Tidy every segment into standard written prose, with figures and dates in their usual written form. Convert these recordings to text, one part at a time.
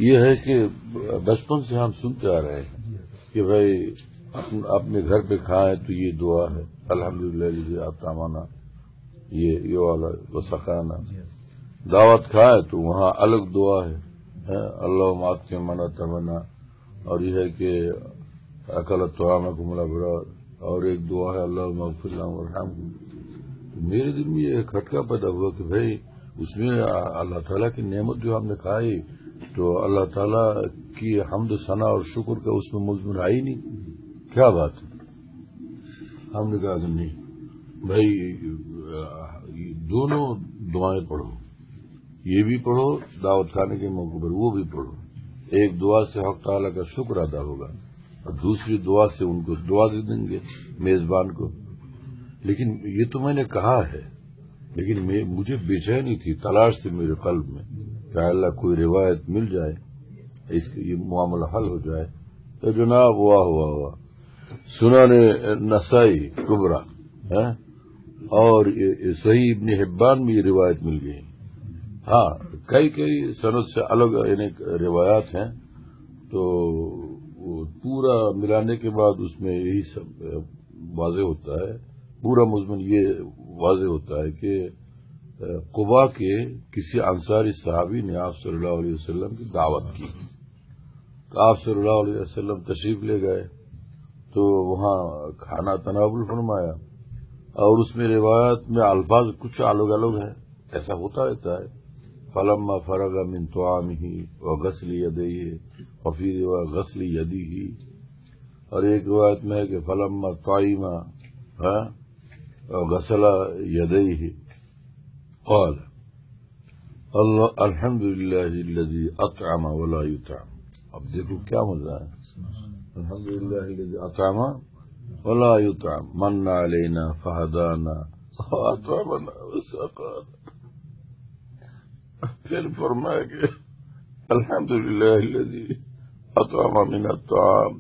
یہ ہے کہ بچپن سے ہم سنتے آ رہے ہیں کہ بھائی اپنے گھر پہ کھائیں تو یہ دعا ہے الحمدللہ الذی اطعمنا یہ والا وسقانا. دعوت کھائے تو وہاں الگ دعا ہے اللہم اطعمنا تمنا, اور یہ ہے کہ اکل طعامکم الابرار, اور ایک دعا ہے اللہم اغفر لهم وارحمهم. میرے دل میں یہ کھٹکا پیدا ہوا کہ بھائی اس میں اللہ تعالیٰ کی نعمت جو ہم نے کھائی تو اللہ تعالیٰ کی حمد و ثنا اور شکر کا اس میں مضمون آئی نہیں, کیا بات ہے. ہم نے کہا کہ نہیں بھائی دونوں دعائیں پڑھو, یہ بھی پڑھو دعوت کھانے کے موقع پر وہ بھی پڑھو. ایک دعا سے حق تعالیٰ کا شکر ادا ہوگا اور دوسری دعا سے ان کو دعا دے دیں گے میزبان کو. لیکن یہ تو میں نے کہا ہے, لیکن مجھے بے چینی تھی, تلاش تھی میرے قلب میں کہ اللہ کوئی روایت مل جائے اس یہ معاملہ حل ہو جائے. تو جناب واہ واہ واہ, سنن نسائی کبرا اور صحیح ابن حبان میں یہ روایت مل گئی. ہاں کئی سند سے الگ یعنی روایات ہیں, تو پورا ملانے کے بعد اس میں یہی سب واضح ہوتا ہے, پورا مضمون یہ واضح ہوتا ہے کہ قباء کے کسی انصاری صحابی نے آپ صلی اللہ علیہ وسلم کی دعوت کی. آپ صلی اللہ علیہ وسلم تشریف لے گئے تو وہاں کھانا تناول فرمایا, اور اس میں روایت میں الفاظ کچھ الگ الگ ہیں, ایسا ہوتا رہتا ہے. فلما فرغ من طعامه وغسل يديه وفي غسل يده, اور ایک روایت میں ہے کہ فلما طعم وغسل يديه قال الحمد لله الذي اطعم ولا يطعم. اب دیکھو کیا مزہ ہے, الحمد للہ الذي اطعم ولا يطعم من علينا فهدانا واطعمنا وسقانا. پھر فرمایا کہ الحمد للہ الذي اطعم من الطعام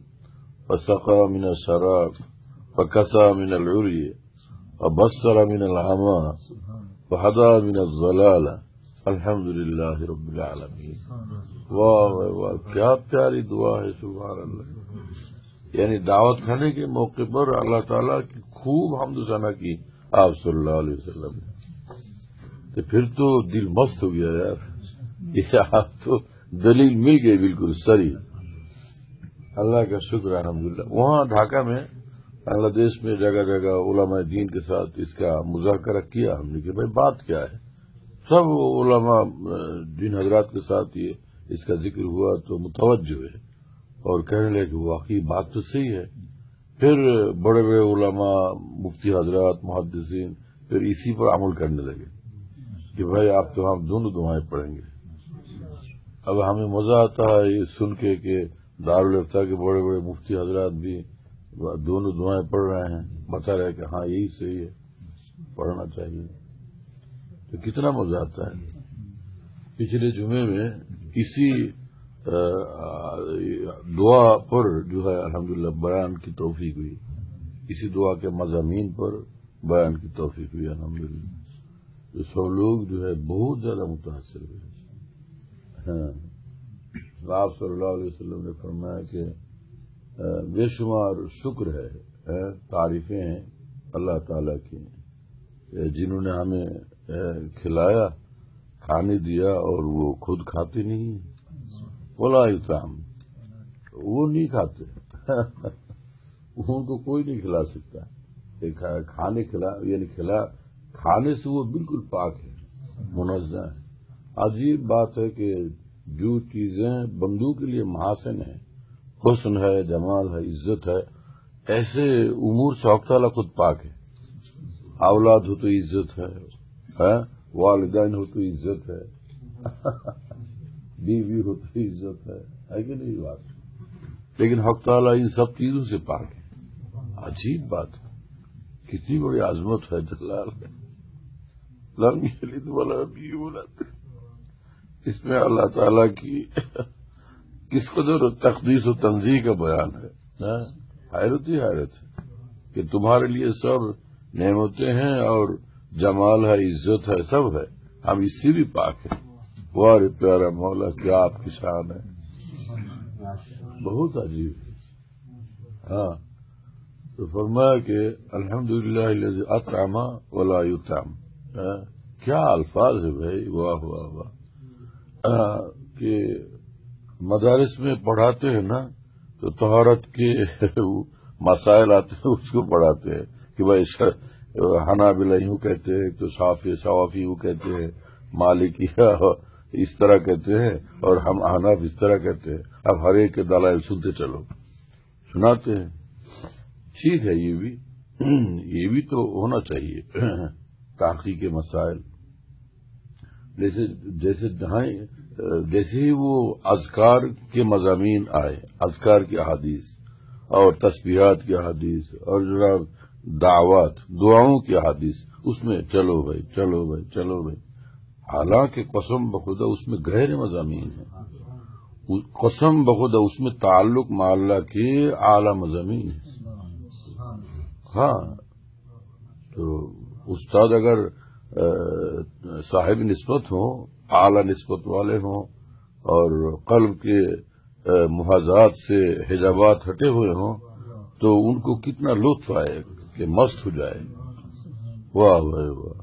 وسقى من الشراب وكسى من العري وبصر من العمى وهدى من الضلال الحمد للہ رب العالمین. واہ واہ کیا پیاری دعا ہے, سبحان اللہ. یعنی دعوت کھانے کے موقع پر اللہ تعالیٰ کی خوب حمد و ثنا کی آپ صلی اللہ علیہ وسلم نے, تو پھر تو دل مست ہو گیا یار. یہ آپ تو دلیل مل گئی بالکل سری. اللہ کا شکر الحمدللہ. وہاں ڈھاکہ میں بنگلہ دیش میں جگہ جگہ علماء دین کے ساتھ اس کا مذاکرہ کیا ہم نے کہ بھائی بات کیا ہے. سب علماء دین حضرات کے ساتھ یہ اس کا ذکر ہوا تو متوجہ ہے اور کہنے لگے کہ واقعی بات تو صحیح ہے. پھر بڑے بڑے علماء مفتی حضرات محدثین پھر اسی پر عمل کرنے لگے کہ بھائی آپ تو ہم دونوں دعائیں پڑھیں گے. اب ہمیں مزہ آتا ہے یہ سن کے کہ دارالفتہ کے بڑے بڑے مفتی حضرات بھی دونوں دعائیں پڑھ رہے ہیں, بتا رہے کہ ہاں یہی صحیح ہے, پڑھنا چاہیے. تو کتنا مزہ آتا ہے. پچھلے جمعے میں اسی دعا پر جو ہے الحمدللہ بیان کی توفیق ہوئی, اسی دعا کے مضامین پر بیان کی توفیق ہوئی الحمدللہ. تو سب لوگ جو ہے بہت زیادہ متاثر ہوئے. ہاں آپ صلی اللہ علیہ وسلم نے فرمایا کہ بے شمار شکر ہے, تعریفیں ہیں اللہ تعالیٰ کی جنہوں نے ہمیں کھلایا, کھانے دیا اور وہ خود کھاتے نہیں. ولا یطعم, وہ نہیں کھاتے, ان کو کوئی نہیں کھلا سکتا. کھانے کھانے سے وہ بالکل پاک ہے, منزہ ہے. عجیب بات ہے کہ جو چیزیں بندوں کے لیے محاسن ہیں, حسن ہے, جمال ہے, عزت ہے, ایسے امور سے حق تعالیٰ خود پاک ہے. اولاد ہو تو عزت ہے, والدین ہو تو عزت ہے, بیوی ہو تو عزت ہے کہ نہیں بات. لیکن حق تعالیٰ ان سب چیزوں سے پاک ہے. عجیب بات ہے, کتنی بڑی عظمت ہے جلال ہے. لم یلد ولم یولد, اس میں اللہ تعالیٰ کی کس قدر تقدیس و تنزیہ کا بیان ہے. حیرت ہی حیرت ہے کہ تمہارے لیے سب نعمتیں ہیں اور جمال ہے, عزت ہے, سب ہے, ہم اس سے بھی پاک ہیں. وارے پیارا مولا کیا آپ کی شان ہے، بہت عجیب ہے۔ ہاں تو فرمایا کہ الحمدللہ الذی اطعم ولا یطعم، کیا الفاظ ہے بھائی، واہ واہ واہ۔ کہ مدارس میں پڑھاتے ہیں نا تو طہارت کے مسائل آتے ہیں، اس کو پڑھاتے ہیں کہ بھائی حنابلہ یوں کہتے ہیں تو شوافی یوں کہتے ہیں، مالکی اس طرح کہتے ہیں اور ہم احناف اس طرح کہتے ہیں، اب ہر ایک کے دلائل سنتے چلو، سناتے ہیں۔ ٹھیک ہے، یہ بھی تو ہونا چاہیے تحقیق مسائل، جیسے ہی وہ اذکار کے مضامین آئے، اذکار کی احادیث اور تسبیحات کی احادیث اور جناب دعوات دعاؤں کی احادیث، اس میں چلو بھائی چلو بھائی چلو بھائی، حالانکہ قسم بخدا اس میں گہرے مضامین ہیں، قسم بخدا اس میں تعلق مع اللہ کے اعلی مضامین ہیں۔ ہاں تو استاد اگر صاحب نسبت ہوں، اعلی نسبت والے ہوں اور قلب کے محاذات سے حجابات ہٹے ہوئے ہوں تو ان کو کتنا لطف آئے کہ مست ہو جائے، واہ واہ واہ۔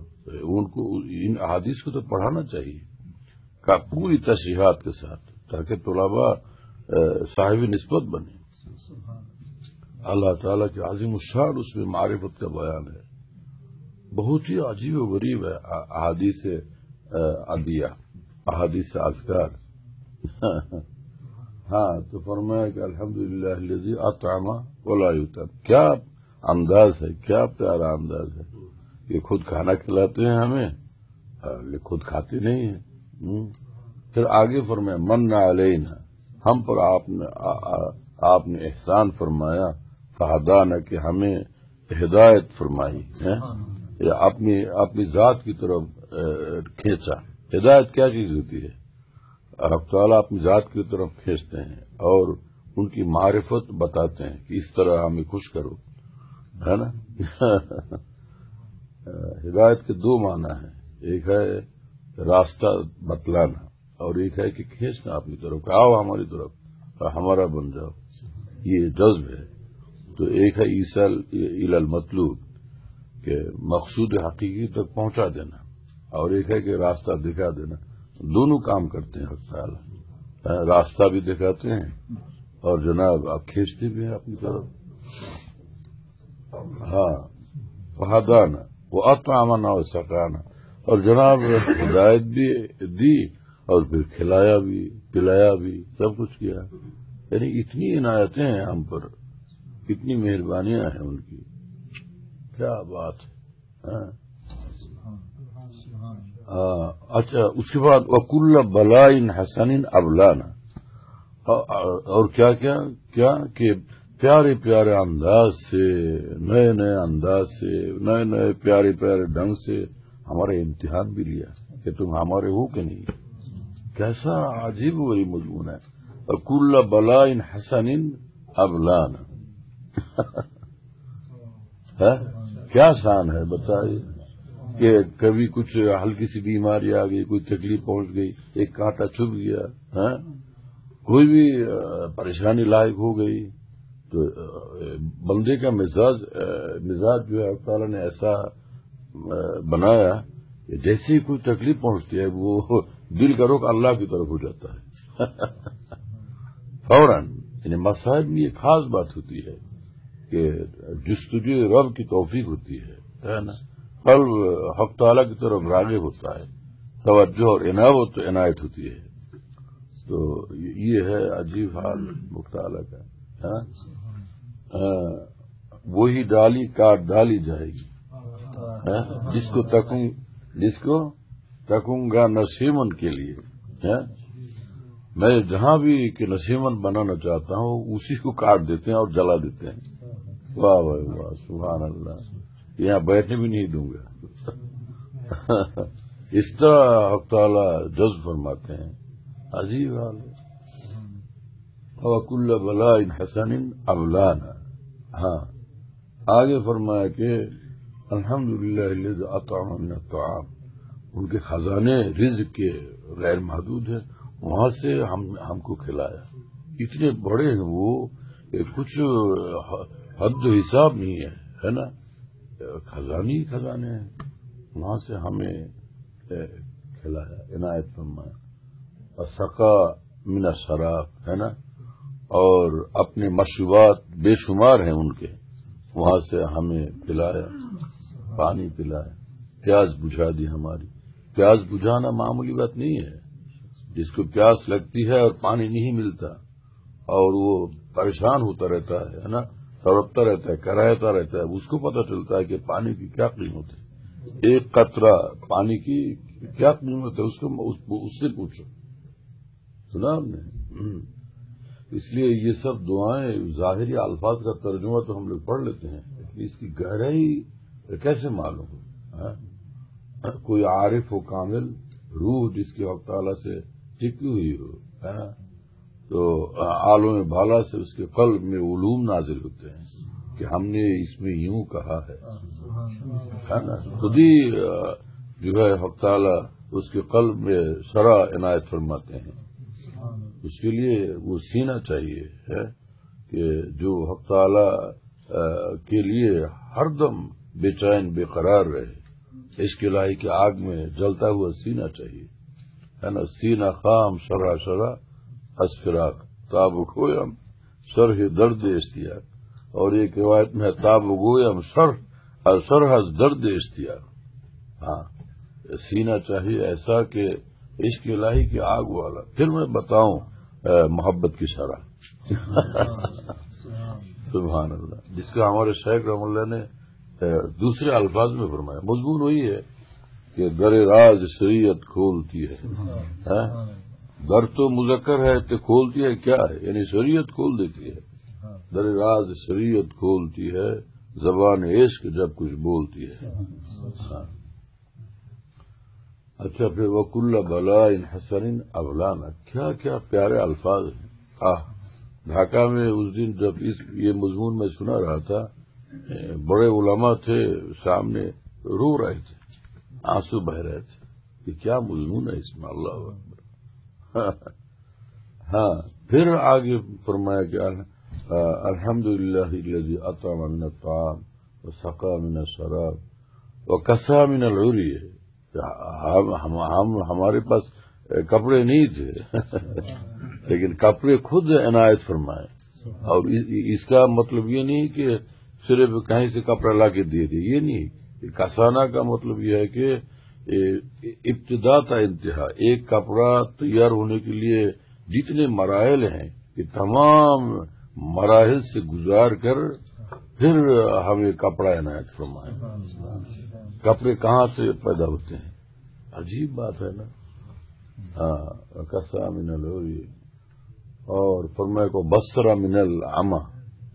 ان کو ان احادیث کو تو پڑھانا چاہیے پوری تشریحات کے ساتھ، تاکہ طلباء صاحب نسبت بنے۔ اللہ تعالیٰ کے عظیم الشان اس میں معرفت کا بیان ہے، بہت ہی عجیب و غریب ہے احادیث عدیہ، احادیث اذکار۔ ہاں تو فرمایا کہ الحمدللہ الذی اطعم ولا یطعم، کیا انداز ہے، کیا پیارا انداز ہے کہ خود کھانا کھلاتے ہیں ہمیں، خود کھاتے نہیں ہیں۔ پھر آگے فرمایا من علینا، ہم پر آپ نے احسان فرمایا، فہدانا کہ ہمیں ہدایت فرمائی ہے، یا اپنی ذات کی طرف کھینچا۔ ہدایت کیا چیز ہوتی ہے؟ رب تعالیٰ اپنی ذات کی طرف کھینچتے ہیں اور ان کی معرفت بتاتے ہیں کہ اس طرح ہمیں خوش کرو، ہے نا۔ ہدایت کے دو معنی ہیں، ایک ہے راستہ بتلانا اور ایک ہے کہ کھینچنا اپنی طرف، کہ آؤ ہماری طرف ہمارا بن جاؤ، یہ جذب ہے۔ تو ایک ہے ایصال الی المطلوب کہ مقصود حقیقی تک پہنچا دینا، اور ایک ہے کہ راستہ دکھا دینا۔ دونوں کام کرتے ہیں حق تعالیٰ، راستہ بھی دکھاتے ہیں اور جناب آپ کھینچتے بھی ہیں اپنی طرف۔ ہاں فہدانا واطعمنا وسقانا، اور جناب ہدایت بھی دی اور پھر کھلایا بھی پلایا بھی، سب کچھ کیا۔ یعنی اتنی عنایتیں ہیں ہم پر، کتنی مہربانیاں ہیں ان کی، کیا بات ہے۔ اچھا اس کے بعد وَكُلَّ بَلَاءٍ حَسَنٍ أَبْلَانَا، اور کیا کیا کیا کہ پیارے پیارے انداز سے، نئے نئے انداز سے، نئے نئے پیارے پیارے ڈھنگ سے ہمارے امتحان بھی لیا کہ تم ہمارے ہو کہ نہیں۔ کیسا عجیب و غریب مضمون ہے، وَكُلَّ بَلَاءٍ حَسَنٍ أَبْلَانَا کیا شان ہے بتائیے، کہ کبھی کچھ ہلکی سی بیماری آ گئی، کوئی تکلیف پہنچ گئی، ایک کانٹا چبھ گیا، کوئی بھی پریشانی لاحق ہو گئی، تو بندے کا مزاج جو ہے اللہ تعالیٰ نے ایسا بنایا کہ جیسے ہی کوئی تکلیف پہنچتی ہے وہ دل کا رخ اللہ کی طرف ہو جاتا ہے فوراً۔ یعنی مصائب میں یہ خاص بات ہوتی ہے کہ جستجو رب کی توفیق ہوتی ہے نا، قلب حق تعالیٰ کی طرف راغب ہوتا ہے، توجہ اور عنایت ہوتی ہے۔ تو یہ ہے عجیب حال مختلف کا۔ وہی ڈالی کاٹ ڈالی جائے گی، جس کو تکوں گا نصیمن کے لیے، میں جہاں بھی کہ نصیمن بنانا چاہتا ہوں اسی کو کاٹ دیتے ہیں اور جلا دیتے ہیں۔ واہ واہ واہ سبحان اللہ، یہاں بیٹھنے بھی نہیں دوں گا اس طرح حق تعالیٰ جذب فرماتے ہیں، عجیب حال ہے۔ وَكُلَّ بَلَاءٍ حَسَنٍ أَبْلَانَا، ہاں آگے فرمایا کہ الحمدللہ الذی اطعمنا من الطعام ان کے خزانے رزق کے غیر محدود ہیں، وہاں سے ہم کو کھلایا. اتنے بڑے ہیں وہ، کچھ حد و حساب نہیں ہے نا. خزانے ہیں، وہاں سے ہمیں کھلایا، عنایت فرمایا. اور سقا من الشراب ہے نا، اور اپنے مشروبات بے شمار ہیں ان کے، وہاں سے ہمیں پلایا، پانی پلایا. پیاس بجھا دی ہماری. پیاس بجھانا معمولی بات نہیں ہے. جس کو پیاس لگتی ہے اور پانی نہیں ملتا اور وہ پریشان ہوتا رہتا ہے نا، تڑپتا رہتا ہے، کراہتا رہتا ہے، اس کو پتہ چلتا ہے کہ پانی کی کیا قیمت ہے. ایک قطرہ پانی کی کیا قیمت ہے اس سے پوچھو. سنا ہم نے. اس لیے یہ سب دعائیں ظاہری الفاظ کا ترجمہ تو ہم لوگ پڑھ لیتے ہیں، لیکن اس کی گہرائی کیسے معلوم ہو؟ کوئی عارف ہو کامل، روح جس کے حق تعالیٰ سے ٹکی ہوئی ہو، تو عالم بالا سے اس کے قلب میں علوم نازل ہوتے ہیں کہ ہم نے اس میں یوں کہا ہے نا. خود ہی جو ہے حق تعالیٰ اس کے قلب میں شرح عنایت فرماتے ہیں. اس کے لیے وہ سینا چاہیے ہے کہ جو حق تعالیٰ کے لیے ہر دم بے چین بے قرار رہے. عشق الہی کی آگ میں جلتا ہوا سینا چاہیے ہے نا. سینہ خام شرح شرح اسفراق تاب گویم شرح درد اشتیاق. اور ایک روایت میں تاب گویم شرح درد اشتیاق. ہاں، سینہ چاہیے ایسا کہ عشق الہی کی آگ والا. پھر میں بتاؤں محبت کی شرح. سبحان اللہ. جس کا ہمارے شیخ رحم اللہ نے دوسرے الفاظ میں فرمایا. مضمون وہی ہے کہ در راز شریعت کھولتی ہے. در تو مذکر ہے تو کھولتی ہے کیا ہے؟ یعنی شریعت کھول دیتی ہے. در راز شریعت کھولتی ہے، زبان عشق جب کچھ بولتی ہے. اچھا، پھر وکل بلا ان حسن اولانا. کیا کیا پیارے الفاظ ہیں. ڈھاکہ میں اس دن جب یہ مضمون میں سنا رہا تھا، بڑے علماء تھے سامنے، رو رہے تھے، آنسو بہ رہے تھے کہ کیا مضمون ہے اس میں. اللہ اکبر. ہاں، پھر آگے فرمایا کہ الحمدللہ الذی اطعم من الطعام وسقا من الشراب وکسا من العری. ہمارے پاس کپڑے نہیں تھے لیکن کپڑے خود عنایت فرمائے. اور اس کا مطلب یہ نہیں کہ صرف کہیں سے کپڑا لا کے دیے تھے، یہ نہیں. کسانہ کا مطلب یہ ہے کہ ابتدا تا انتہا ایک کپڑا تیار ہونے کے لیے جتنے مراحل ہیں، کہ تمام مراحل سے گزار کر پھر ہمیں کپڑا عنایت فرمائے. کپڑے کہاں سے پیدا ہوتے ہیں؟ عجیب بات ہے نا. ہاں، کسا من العری. اور فرمائے کو بصرہ من العمی.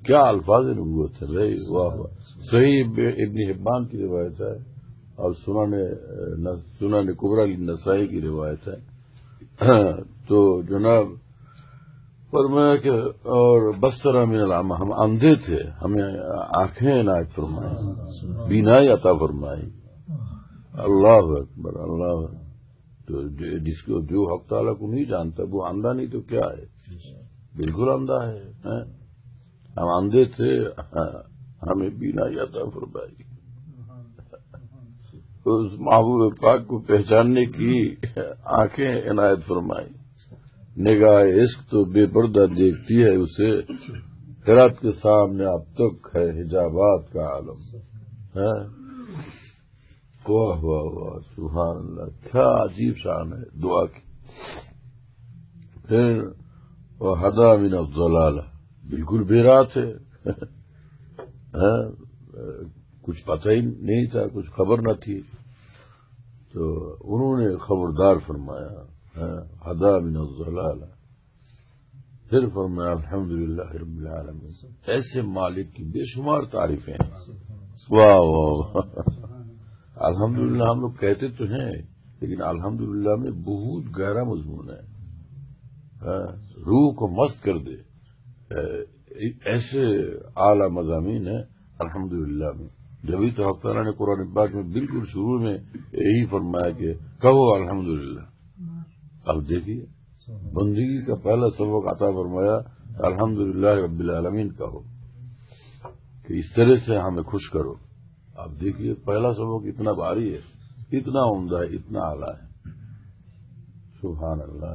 کیا الفاظ نبوت ہے بھائی. واہ واہ. صحیح ابن حبان کی روایت ہے اور سنن کبریٰ نسائی کی روایت ہے. تو جناب فرمایا کہ اور بصرہ من العمی، ہم اندھے تھے، ہمیں آنکھیں عنایت فرمائی، بینائی عطا فرمائی. اللہ اکبر اللہ اکبر. تو جس کو جو حق تعالیٰ کو نہیں جانتا وہ اندھا نہیں تو کیا ہے، بالکل اندھا ہے. ہم اندھے تھے، ہمیں بینائی عطا فرمائی. اس محبوب پاک کو پہچاننے کی آنکھیں عنایت فرمائی. نگاہ عشق تو بے پردہ دیکھتی ہے اسے، خیرات کے سامنے اب تک ہے حجابات کا عالم. واہ واہ واہ، سبحان اللہ. کیا عجیب شان ہے دعا کی. پھر وہدا من الضلالہ، بالکل بے راہ تھے، کچھ پتہ ہی نہیں تھا، کچھ خبر نہ تھی، تو انہوں نے خبردار فرمایا ہدا من الضلالہ. پھر فرمایا الحمدللہ رب العالمین. ایسے مالک کی بے شمار تعریفیں ہیں. واہ واہ. الحمدللہ ہم لوگ کہتے تو ہیں لیکن الحمدللہ میں بہت گہرا مضمون ہے. روح کو مست کر دے ایسے اعلی مضامین ہیں الحمدللہ میں. جبھی تو حق تعالیٰ نے قرآن پاک میں بالکل شروع میں یہی فرمایا کہ کہو الحمدللہ. اب دیکھیے بندگی کا پہلا سبق عطا فرمایا الحمدللہ رب العالمین کہو کہ اس طرح سے ہمیں خوش کرو. اب دیکھیے پہلا سبق اتنا بھاری ہے، اتنا عمدہ ہے، اتنا اعلیٰ ہے. سبحان اللہ.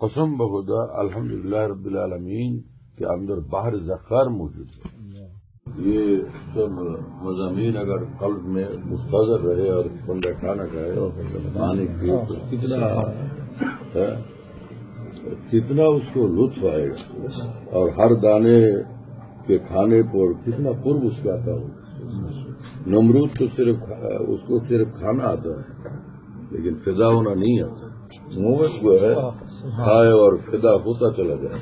قسم بخدا الحمدللہ رب العالمین کے اندر بحر ذخار موجود ہے. یہ سب مضامین اگر قلب میں مستحضر رہے اور بندہ کھانا کھائے پانی پیے تو کتنا اس کو لطف آئے گا، اور ہر دانے کے کھانے پر کتنا قرب اس کا آتا ہوگا. نمرود تو صرف اس کو صرف کھانا آتا ہے لیکن فدا ہونا نہیں آتا. موت جو ہے کھائے اور فدا ہوتا چلا جائے.